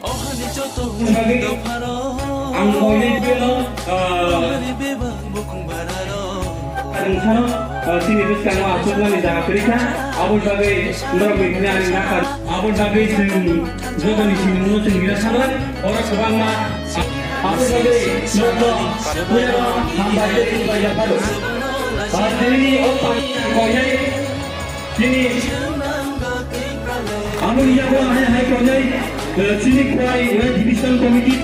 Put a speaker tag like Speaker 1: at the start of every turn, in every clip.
Speaker 1: ang koinit pero kadang-kadang sinibuskan masuk lagi dalam cerita abon bagai dorong begini nakar abon bagai jodoh di sini menurut kita sangat orang sebangma abon bagai jodoh punya hamba itu banyak kali saat ini orang koinit ini abon yang hanya hai koinit sini krai division committee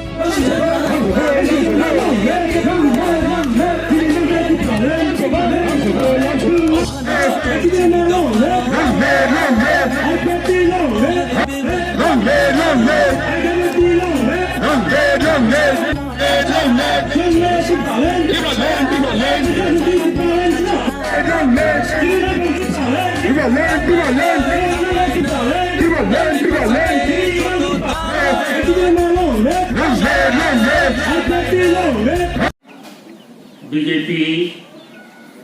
Speaker 2: BJP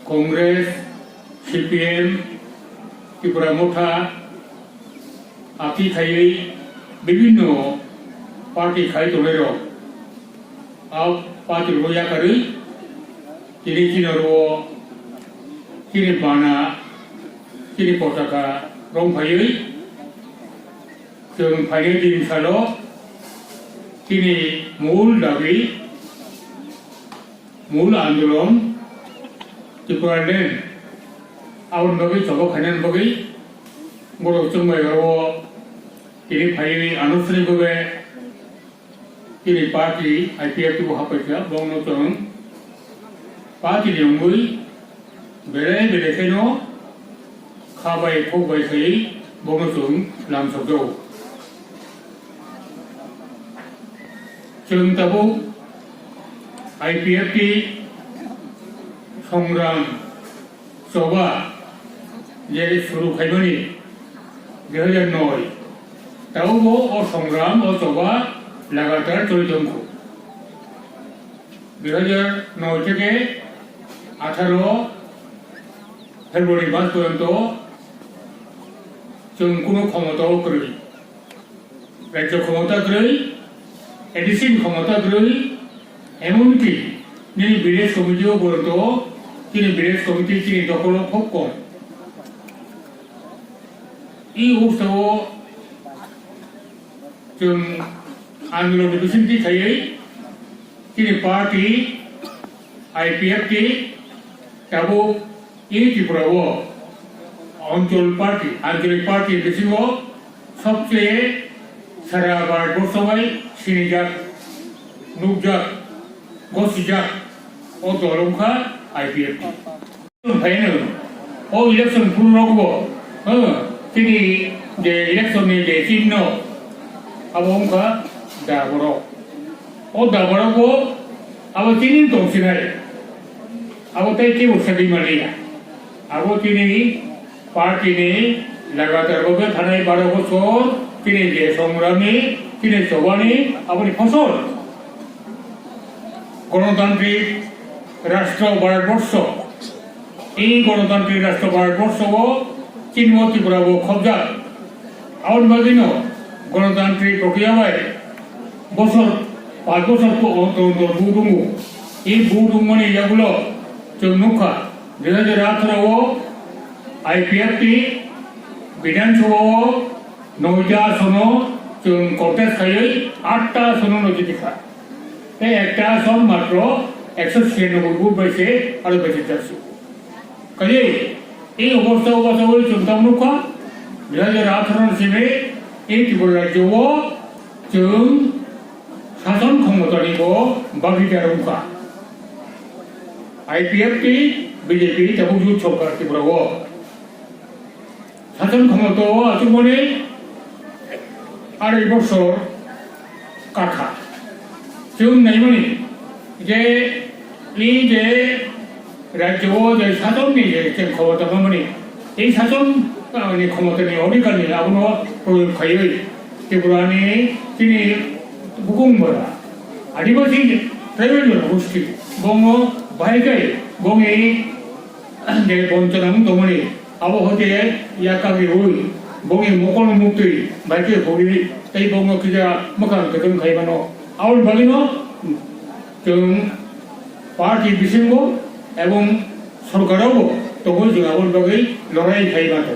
Speaker 2: Congress CPM Tripura मोठा आखि Thai विभिन्न party खाई दलेर अब party रोया करी तिनी किनरो तिनी बाना तिनी पताका रंग फायै जों फायनो दिन तिनी मूल दाबी मूल आंदोलन त्रिपुरा लैंड आउन बगै सबक खानान बगै बर' जोंबायगाव तिनी फायै आनुষ্ঠাनिक भावे तिनी पार्टी आईपीएफ को हापायखा बंनो जों पार्टी नियमबै बेले बेलेखायनो खाबाय फौबाय थायै बंनो जों लामसाबजौ जों दाबो आईपीएफ की संग्राम सभा जे शुरू खायमनि 2009 तावबो और संग्राम और सभा लगातार चली दंखौ 2009 থেকে 18 फेब्रुवारी मास पर्यन्त जों कोनो क्षमता गैयै राज्य क्षमता गैयै एडिसिन क्षमता गैयै एमनकि তিনি বিদেশ কমিটিও বলতো তিনি বিদেশ কমিটি তিনি দখল খুব কম এই অবস্থাও जों आंदोलन बिसोरथि थायै তিনি पार्टी आईपीएफ की दाबो त्रिपुराव अंचल पार्टी आंचलिक पार्टी बिथिङाव सबचेये सारा भारतबर्षआवहाय सिनायजाक नुजाक गसिजाक ओ दलंखा आईपीएफ फायनो ओ इलेक्शन पुनरागबो तिनी जे इलेक्शन नि जे चिन्ह अब उनका दाबरो ओ दाबरो को अब तिनी दंसिनाय अब तै के उसादी मालिया अब तिनी पार्टी ने लगातार भावे थानाय 12 बछर तिनी जे संग्रामी तिनी सभानि अपनी फसल गणतांत्रिक राष्ट्र भारतवर्ष এই গণতান্ত্রিক রাষ্ট্র ভারতবর্ষ চিহ্ন ত্রিপুরাবো কবজা আউন বাগিন গণতান্ত্রিক প্রক্রিয়ায় বছর 5 বছর অন্তর বুদুমু এই বুদুমনি এগুলো जों नुखा 2018 आईपीएफटी विधानसभाव 9टा आसन जों कटेज खायै 8टा आसन नजिखा এই একটা আসন মাত্র 196 ভোট পাইছে আর বেশি যাচ্ছে কাজে এই অবস্থা जों नुखा 2018 सिमे এই ত্রিপুরা রাজ্যও जों शासन क्षमतानिबो भागीदार नुखा आईपीएफटी बीजेपी तब युथ सरकार त्रिपुराव शासन क्षमताव आसुमनि 2.5 বছর काठा जों नायमनि जे এই যে राज्यों जे शासननि जे क्षमता माने এই शासन क्षमतानि अधिकारनि आबनो प्रयोग खायै त्रिपुरानि तिनि बुकुंबरा आदिवासी ट्राइबेल गोष्ठी बंग बाहायगाय बंगे जे बंचनां दमनि आबो हते याकाबि हुई 봉이 목걸음 목들이 말게 보리 이 봉어 그자 뭐가 그런 가이바노 아울 바기노 좀 파티 비신고 এবং সরকারও তখন আউল বাকি লড়াই খাইবাতো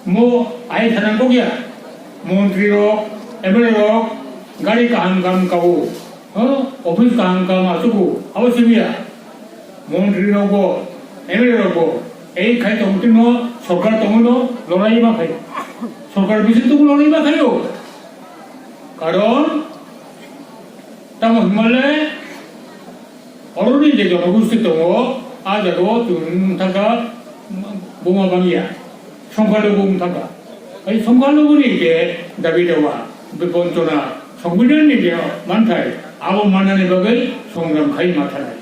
Speaker 2: মো আই থানান গিয়া মন্ত্রী রক এমএলএ রক গাড়ি কাহাম কাম কাবো অফিস কাহাম কাম আসুকু আবশ্যমিয়া মন্ত্রী রক এমএলএ রক এই খাই তমতিন সরকার তমন লড়াই মা খাই সরকার বিশেষ তমু লড়াই মা খাইও কারণ তাম হিমালয় 어른이 이제 জনগোষ্ঠী দङ আজাদও থাকা বোমাবাঙিয়া সংখ্যালঘু থাকা এই সংখ্যালঘুनि যে দাবি দেওয়া বঞ্চনা সংবিধানनि যে मानथाय आबो माननानै बागै संग्राम खालामना थानाय